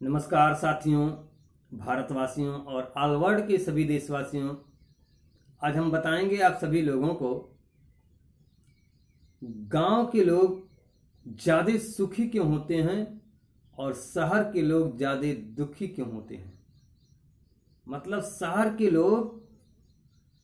नमस्कार साथियों, भारतवासियों और ऑल वर्ल्ड के सभी देशवासियों। आज हम बताएंगे आप सभी लोगों को गांव के लोग ज़्यादा सुखी क्यों होते हैं और शहर के लोग ज़्यादा दुखी क्यों होते हैं। मतलब शहर के लोग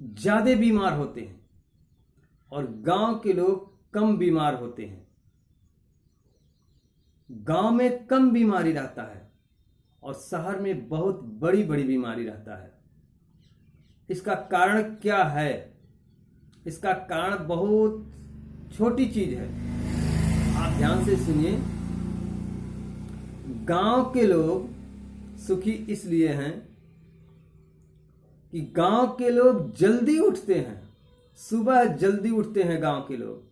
ज़्यादा बीमार होते हैं और गांव के लोग कम बीमार होते हैं। गांव में कम बीमारी रहता है और शहर में बहुत बड़ी बड़ी बीमारी रहता है। इसका कारण क्या है? इसका कारण बहुत छोटी चीज है, आप ध्यान से सुनिए। गांव के लोग सुखी इसलिए हैं कि गांव के लोग जल्दी उठते हैं, सुबह जल्दी उठते हैं गांव के लोग,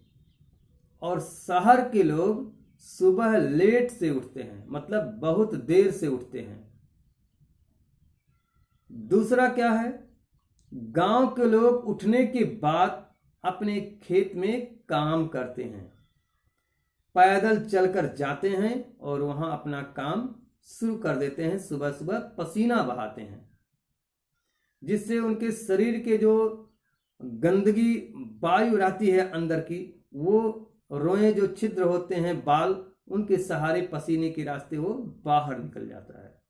और शहर के लोग सुबह लेट से उठते हैं, मतलब बहुत देर से उठते हैं। दूसरा क्या है? गांव के लोग उठने के बाद अपने खेत में काम करते हैं, पैदल चलकर जाते हैं और वहां अपना काम शुरू कर देते हैं। सुबह सुबह पसीना बहाते हैं, जिससे उनके शरीर के जो गंदगी वायु रहती है अंदर की, वो रोएं जो छिद्र होते हैं, बाल, उनके सहारे पसीने के रास्ते वो बाहर निकल जाता है।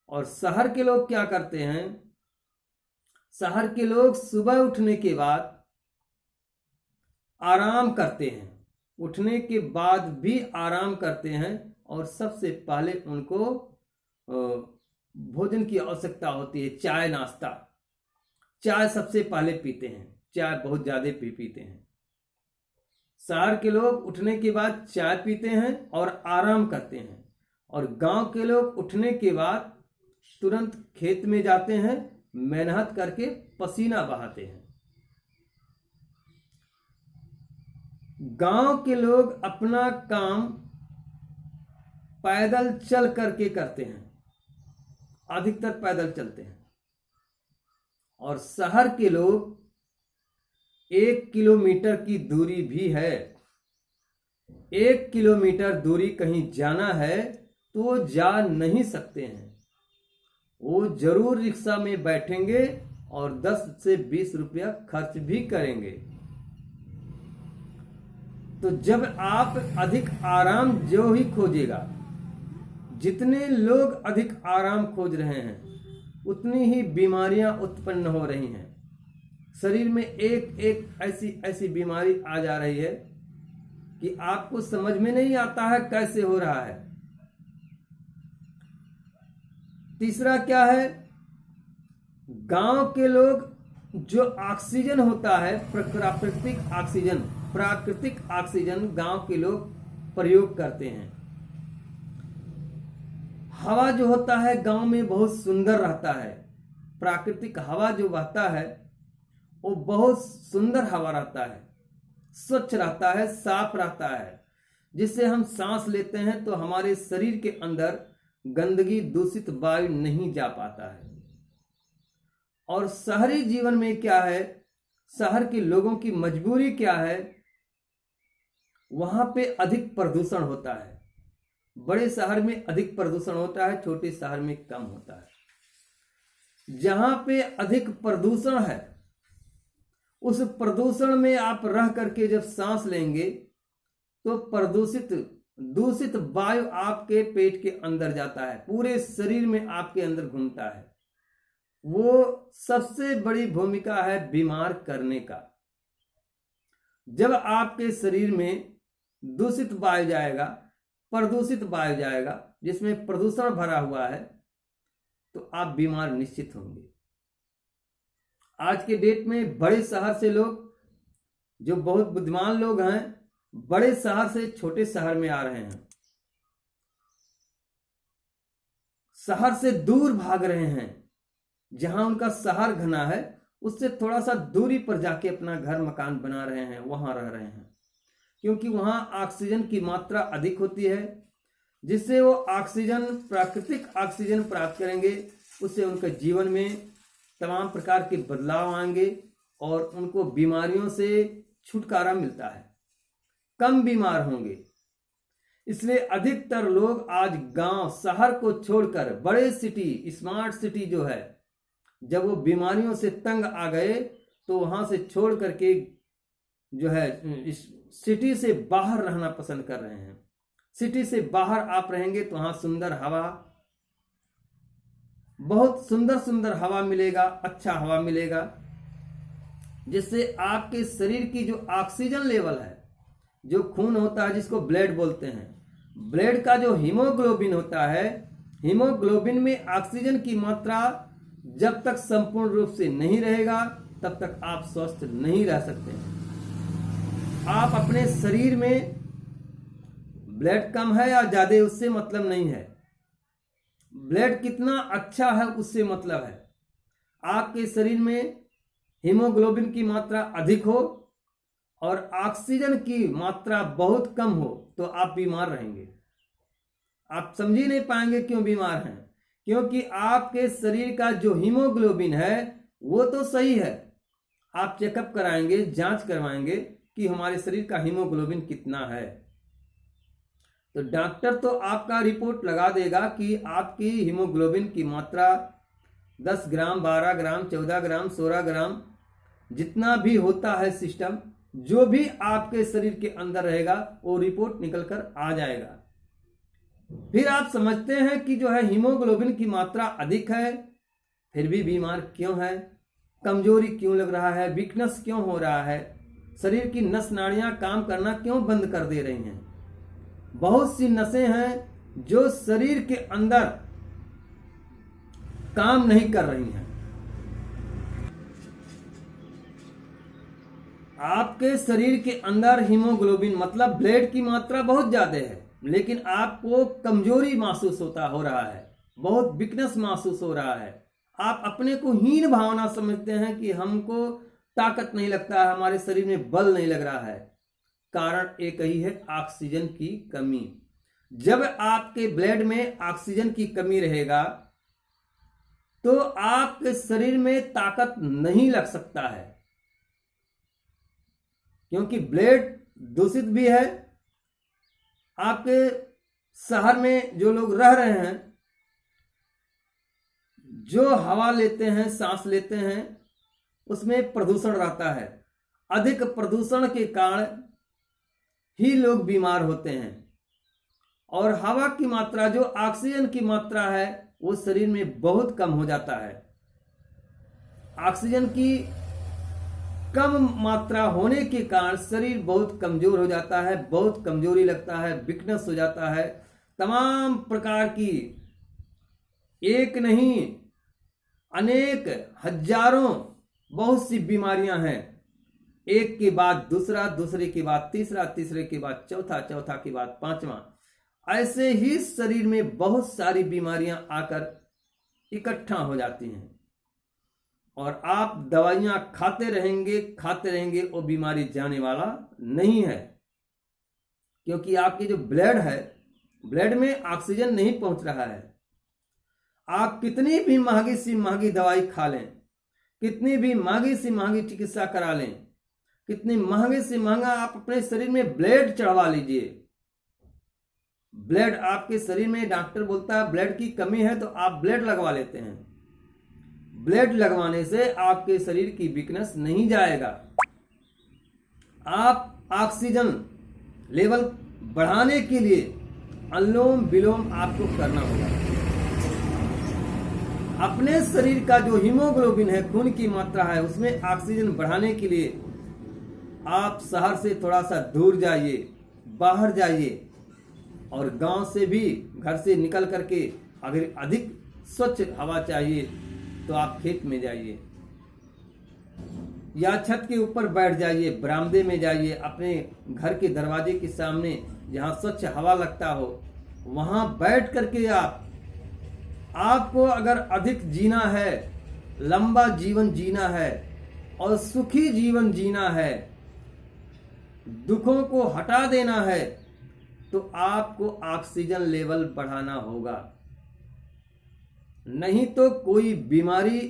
और शहर के लोग क्या करते हैं? शहर के लोग सुबह उठने के बाद आराम करते हैं, उठने के बाद भी आराम करते हैं, और सबसे पहले उनको भोजन की आवश्यकता होती है। चाय नाश्ता, चाय सबसे पहले पीते हैं, चाय बहुत ज्यादा पीते हैं। शहर के लोग उठने के बाद चाय पीते हैं और आराम करते हैं, और गांव के लोग उठने के बाद तुरंत खेत में जाते हैं, मेहनत करके पसीना बहाते हैं। गांव के लोग अपना काम पैदल चल करके करते हैं, अधिकतर पैदल चलते हैं। और शहर के लोग 1 किलोमीटर की दूरी भी है, 1 किलोमीटर दूरी कहीं जाना है तो जा नहीं सकते हैं। वो जरूर रिक्शा में बैठेंगे और 10 से 20 रुपया खर्च भी करेंगे। तो जब आप अधिक आराम जो ही खोजेगा, जितने लोग अधिक आराम खोज रहे हैं, उतनी ही बीमारियां उत्पन्न हो रही हैं। शरीर में एक एक ऐसी बीमारी आ जा रही है कि आपको समझ में नहीं आता है कैसे हो रहा है। तीसरा क्या है? गांव के लोग जो ऑक्सीजन होता है, प्राकृतिक ऑक्सीजन गांव के लोग प्रयोग करते हैं। हवा जो होता है गांव में बहुत सुंदर रहता है। प्राकृतिक हवा जो बहता है वो बहुत सुंदर हवा रहता है, स्वच्छ रहता है, साफ रहता है, जिससे हम सांस लेते हैं तो हमारे शरीर के अंदर गंदगी, दूषित वायु नहीं जा पाता है। और शहरी जीवन में क्या है? शहर के लोगों की मजबूरी क्या है? वहां पे अधिक प्रदूषण होता है। बड़े शहर में अधिक प्रदूषण होता है, छोटे शहर में कम होता है। जहां पे अधिक प्रदूषण है, उस प्रदूषण में आप रह करके जब सांस लेंगे तो दूषित वायु आपके पेट के अंदर जाता है, पूरे शरीर में आपके अंदर घूमता है। वो सबसे बड़ी भूमिका है बीमार करने का। जब आपके शरीर में दूषित वायु जाएगा, प्रदूषित वायु जाएगा, जिसमें प्रदूषण भरा हुआ है, तो आप बीमार निश्चित होंगे। आज के डेट में बड़े शहर से लोग, जो बहुत बुद्धिमान लोग हैं, बड़े शहर से छोटे शहर में आ रहे हैं, शहर से दूर भाग रहे हैं। जहां उनका शहर घना है, उससे थोड़ा सा दूरी पर जाके अपना घर मकान बना रहे हैं, वहां रह रहे हैं, क्योंकि वहां ऑक्सीजन की मात्रा अधिक होती है, जिससे वो ऑक्सीजन, प्राकृतिक ऑक्सीजन प्राप्त करेंगे। उससे उनके जीवन में तमाम प्रकार के बदलाव आएंगे और उनको बीमारियों से छुटकारा मिलता है, कम बीमार होंगे। इसलिए अधिकतर लोग आज गांव शहर को छोड़कर बड़े सिटी, स्मार्ट सिटी जो है, जब वो बीमारियों से तंग आ गए तो वहां से छोड़ करके जो है इस सिटी से बाहर रहना पसंद कर रहे हैं। सिटी से बाहर आप रहेंगे तो वहां सुंदर हवा, बहुत सुंदर सुंदर हवा मिलेगा, अच्छा हवा मिलेगा, जिससे आपके शरीर की जो ऑक्सीजन लेवल है, जो खून होता है जिसको ब्लड बोलते हैं, ब्लड का जो हीमोग्लोबिन होता है, हीमोग्लोबिन में ऑक्सीजन की मात्रा जब तक संपूर्ण रूप से नहीं रहेगा तब तक आप स्वस्थ नहीं रह सकते। आप अपने शरीर में ब्लड कम है या ज्यादा उससे मतलब नहीं है, ब्लड कितना अच्छा है उससे मतलब है। आपके शरीर में हीमोग्लोबिन की मात्रा अधिक हो और ऑक्सीजन की मात्रा बहुत कम हो तो आप बीमार रहेंगे। आप समझ ही नहीं पाएंगे क्यों बीमार हैं, क्योंकि आपके शरीर का जो हीमोग्लोबिन है वो तो सही है। आप चेकअप कराएंगे, जांच करवाएंगे कि हमारे शरीर का हीमोग्लोबिन कितना है, तो डॉक्टर तो आपका रिपोर्ट लगा देगा कि आपकी हीमोग्लोबिन की मात्रा 10 ग्राम, 12 ग्राम, 14 ग्राम, 16 ग्राम, जितना भी होता है सिस्टम, जो भी आपके शरीर के अंदर रहेगा वो रिपोर्ट निकल कर आ जाएगा। फिर आप समझते हैं कि जो है हीमोग्लोबिन की मात्रा अधिक है, फिर भी बीमार क्यों है, कमजोरी क्यों लग रहा है, वीकनेस क्यों हो रहा है, शरीर की नस नाड़ियां काम करना क्यों बंद कर दे रही हैं। बहुत सी नसें हैं जो शरीर के अंदर काम नहीं कर रही हैं। आपके शरीर के अंदर हीमोग्लोबिन मतलब ब्लड की मात्रा बहुत ज्यादा है, लेकिन आपको कमजोरी महसूस हो रहा है, बहुत वीकनेस महसूस हो रहा है। आप अपने को हीन भावना समझते हैं कि हमको ताकत नहीं लगता है, हमारे शरीर में बल नहीं लग रहा है। कारण एक ही है, ऑक्सीजन की कमी। जब आपके ब्लड में ऑक्सीजन की कमी रहेगा तो आपके शरीर में ताकत नहीं लग सकता है, क्योंकि ब्लड दूषित भी है। आपके शहर में जो लोग रह रहे हैं, जो हवा लेते हैं, सांस लेते हैं, उसमें प्रदूषण रहता है। अधिक प्रदूषण के कारण ही लोग बीमार होते हैं। और हवा की मात्रा, जो ऑक्सीजन की मात्रा है, वो शरीर में बहुत कम हो जाता है। ऑक्सीजन की कम मात्रा होने के कारण शरीर बहुत कमजोर हो जाता है, बहुत कमजोरी लगता है, वीकनेस हो जाता है। तमाम प्रकार की, एक नहीं अनेक हजारों बहुत सी बीमारियां हैं, एक के बाद दूसरा, दूसरे के बाद तीसरा, तीसरे के बाद चौथा, चौथा के बाद पांचवा, ऐसे ही शरीर में बहुत सारी बीमारियां आकर इकट्ठा हो जाती हैं। और आप दवाइयां खाते रहेंगे, वो बीमारी जाने वाला नहीं है, क्योंकि आपकी जो ब्लड है, ब्लड में ऑक्सीजन नहीं पहुंच रहा है। आप कितनी भी महंगी सी महंगी दवाई खा लें, कितनी भी महंगी सी महंगी चिकित्सा करा लें, कितनी महंगे से महंगा आप अपने शरीर में ब्लड चढ़वा लीजिए, ब्लड आपके शरीर में, डॉक्टर बोलता है ब्लड की कमी है तो आप ब्लड लगवा लेते हैं। ब्लड लगवाने से आपके शरीर की वीकनेस नहीं जाएगा। आप ऑक्सीजन लेवल बढ़ाने के लिए अनुलोम विलोम आपको करना होगा। अपने शरीर का जो हीमोग्लोबिन है, खून की मात्रा है, उसमें ऑक्सीजन बढ़ाने के लिए आप शहर से थोड़ा सा दूर जाइए, बाहर जाइए, और गांव से भी, घर से निकल करके अगर अधिक स्वच्छ हवा चाहिए तो आप खेत में जाइए या छत के ऊपर बैठ जाइए, बरामदे में जाइए, अपने घर के दरवाजे के सामने जहां स्वच्छ हवा लगता हो वहां बैठ करके आपको अगर अधिक जीना है, लंबा जीवन जीना है और सुखी जीवन जीना है, दुखों को हटा देना है, तो आपको ऑक्सीजन लेवल बढ़ाना होगा। नहीं तो कोई बीमारी,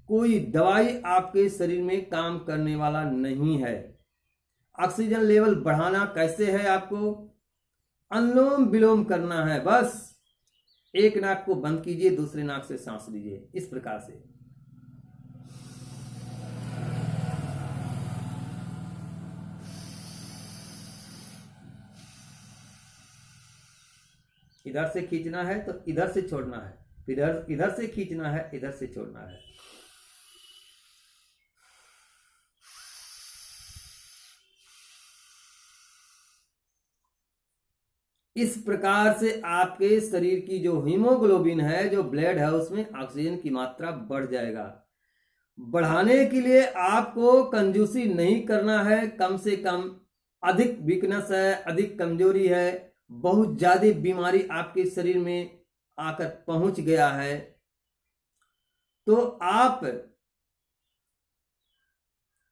कोई दवाई आपके शरीर में काम करने वाला नहीं है। ऑक्सीजन लेवल बढ़ाना कैसे है? आपको अनुलोम विलोम करना है। बस एक नाक को बंद कीजिए, दूसरे नाक से सांस लीजिए, इस प्रकार से। इधर से खींचना है तो इधर से छोड़ना है, इधर इधर से खींचना है, इधर से छोड़ना है। इस प्रकार से आपके शरीर की जो हीमोग्लोबिन है, जो ब्लड है, उसमें ऑक्सीजन की मात्रा बढ़ जाएगा। बढ़ाने के लिए आपको कंजूसी नहीं करना है। कम से कम अधिक वीकनेस है, अधिक कमजोरी है, बहुत ज्यादा बीमारी आपके शरीर में आकर पहुंच गया है, तो आप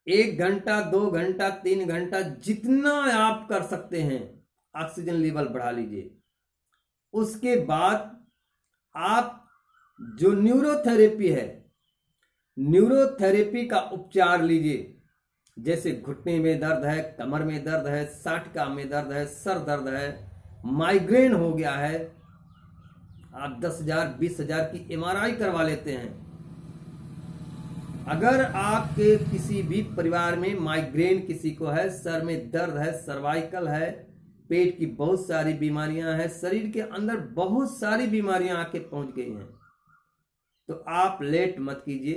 1 घंटा 2 घंटा 3 घंटा जितना आप कर सकते हैं ऑक्सीजन लेवल बढ़ा लीजिए। उसके बाद आप जो न्यूरोथेरेपी है, न्यूरोथेरेपी का उपचार लीजिए। जैसे घुटने में दर्द है, कमर में दर्द है, साटका में दर्द है, सर दर्द है, माइग्रेन हो गया है, आप 10,000 20,000 की एमआरआई करवा लेते हैं। अगर आपके किसी भी परिवार में माइग्रेन किसी को है, सर में दर्द है, सर्वाइकल है, पेट की बहुत सारी बीमारियां हैं, शरीर के अंदर बहुत सारी बीमारियां आके पहुंच गई हैं, तो आप लेट मत कीजिए,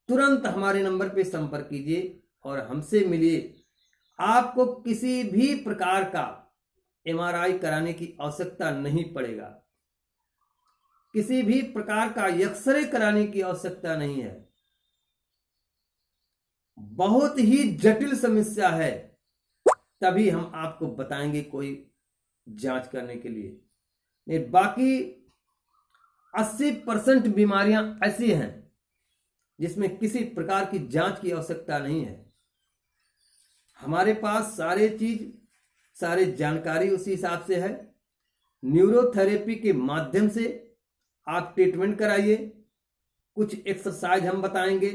तुरंत हमारे नंबर पे संपर्क कीजिए और हमसे मिलिए। आपको किसी भी प्रकार का एमआरआई कराने की आवश्यकता नहीं पड़ेगा, किसी भी प्रकार का एक्सरे कराने की आवश्यकता नहीं है। बहुत ही जटिल समस्या है तभी हम आपको बताएंगे कोई जांच करने के लिए। बाकी 80% बीमारियां ऐसी हैं जिसमें किसी प्रकार की जांच की आवश्यकता नहीं है। हमारे पास सारे जानकारी उसी हिसाब से है। न्यूरोथेरेपी के माध्यम से आप ट्रीटमेंट कराइए। कुछ एक्सरसाइज हम बताएंगे,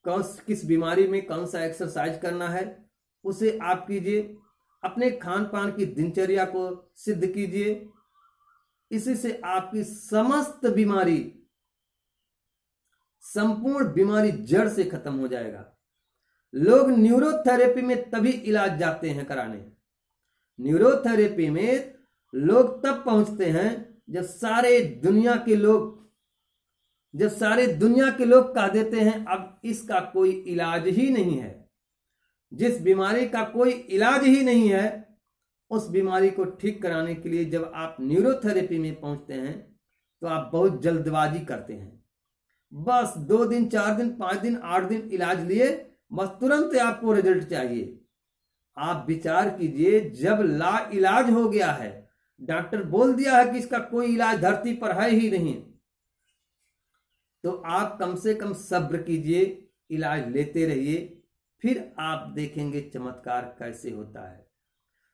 किस बीमारी में कौन सा एक्सरसाइज करना है उसे आप कीजिए। अपने खान पान की दिनचर्या को सिद्ध कीजिए। इसी से आपकी समस्त बीमारी, संपूर्ण बीमारी जड़ से खत्म हो जाएगा। लोग न्यूरोथेरेपी में तभी इलाज जाते हैं कराने, न्यूरोथेरेपी में लोग तब पहुंचते हैं जब सारे दुनिया के लोग कह देते हैं अब इसका कोई इलाज ही नहीं है। जिस बीमारी का कोई इलाज ही नहीं है, उस बीमारी को ठीक कराने के लिए जब आप न्यूरोथेरेपी में पहुंचते हैं तो आप बहुत जल्दबाजी करते हैं। बस 2 दिन 4 दिन 5 दिन 8 दिन इलाज लिए, बस तुरंत आपको रिजल्ट चाहिए। आप विचार कीजिए, जब ला इलाज हो गया है, डॉक्टर बोल दिया है कि इसका कोई इलाज धरती पर है ही नहीं, तो आप कम से कम सब्र कीजिए, इलाज लेते रहिए, फिर आप देखेंगे चमत्कार कैसे होता है।